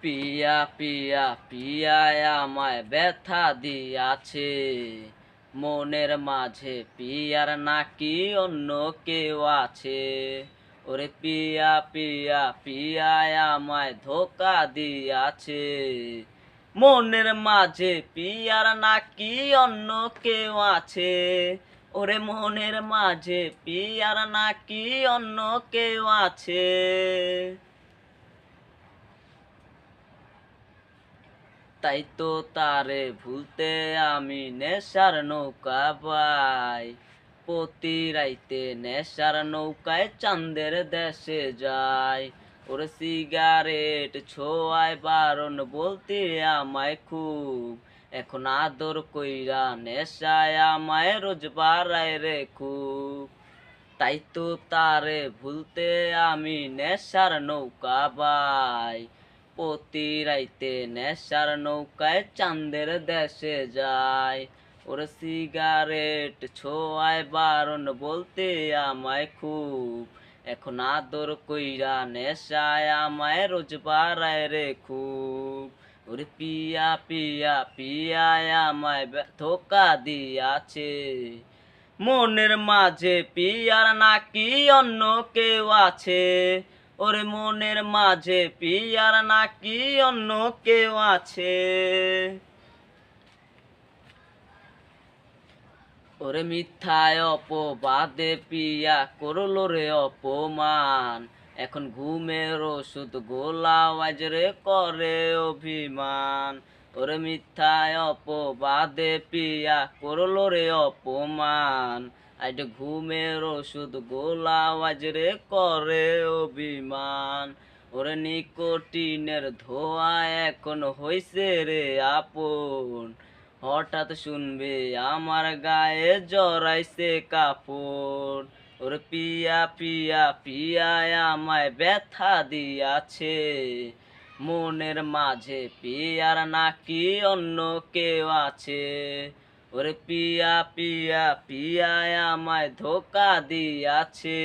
পিয়া পিয়া পিয়ায় আমায় ব্যথা দিয়াছে, মনের মাঝে পিয়ার নাকি অন্য কেউ আছে। ওরে পিয়া পিয়া পিয়ায় আমায় ধোকা দিয়াছে, মনের মাঝে পিয়ার নাকি অন্য কেউ আছে। ওরে মনের মাঝে পিয়ার নাকি অন্য কেউ আছে। তাই তো তারে ভুলতে আমি নেশার নৌকা বাই, প্রতি রাইতে নেশার নৌকায় চাঁদের দেশে যাই। ওরে সিগারেট ছোঁয়ায় বারণ বলতে আমায় খুব, এখন আদর কইরা নেশায় আমায় রোজ বাড়ায় রে খুব। তাই তো তারে ভুলতে আমি নেশার নৌকা বাই, প্রতি রাইতে নেশার নৌকায় চাঁদের দেশে যায়। ওরে সিগারেট ছোঁয়ায় বারণ বলতে আমায় খুব, এখন আদর কইরা নেশায় আমায় রোজ বাড়ায় রে খুব। ওরে পিয়া পিয়া পিয়ায় আমায় ধোকা দিয়াছে, মনের মাঝে পিয়ার নাকি অন্য কেউ আছে। ওরে মনের মাঝে পিয়ার নাকি অন্য কেউ আছে। ওরে মিথ্যায় অপবাদে পিয়া করলো রে অপমান, এখন ঘুমের ওষুধ গোলাওয়াজ রে করে অভিমান। ওরে মিথ্যায় অপবাদে পিয়া করলো রে অপমান, আজ ঘুমের ওষুধ গোলাওয়াজ রে করে অভিমান। ওরে নিকোটিনের ধোঁয়া এখন হইছে রে আপন, হঠাৎ শুনবে আমার গায়ে জড়াইছে কাপড়। ওরে পিয়া পিয়া পিয়ায় আমায় ব্যথা দিয়াছে, মনের মাঝে পিয়ার নাকি অন্য কেউ আছে। ওরে পিয়া পিয়া পিয়ায় আমায় ধোকা দিয়াছে,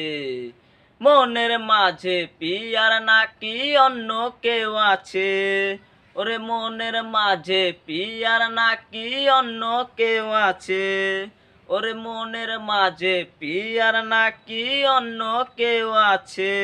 মনের মাঝে পিয়ার নাকি অন্য কেউ আছে। ওরে মনের মাঝে পিয়ার নাকি অন্য কেউ আছে। ওরে মনের মাঝে পিয়ার নাকি অন্য কেউ আছে।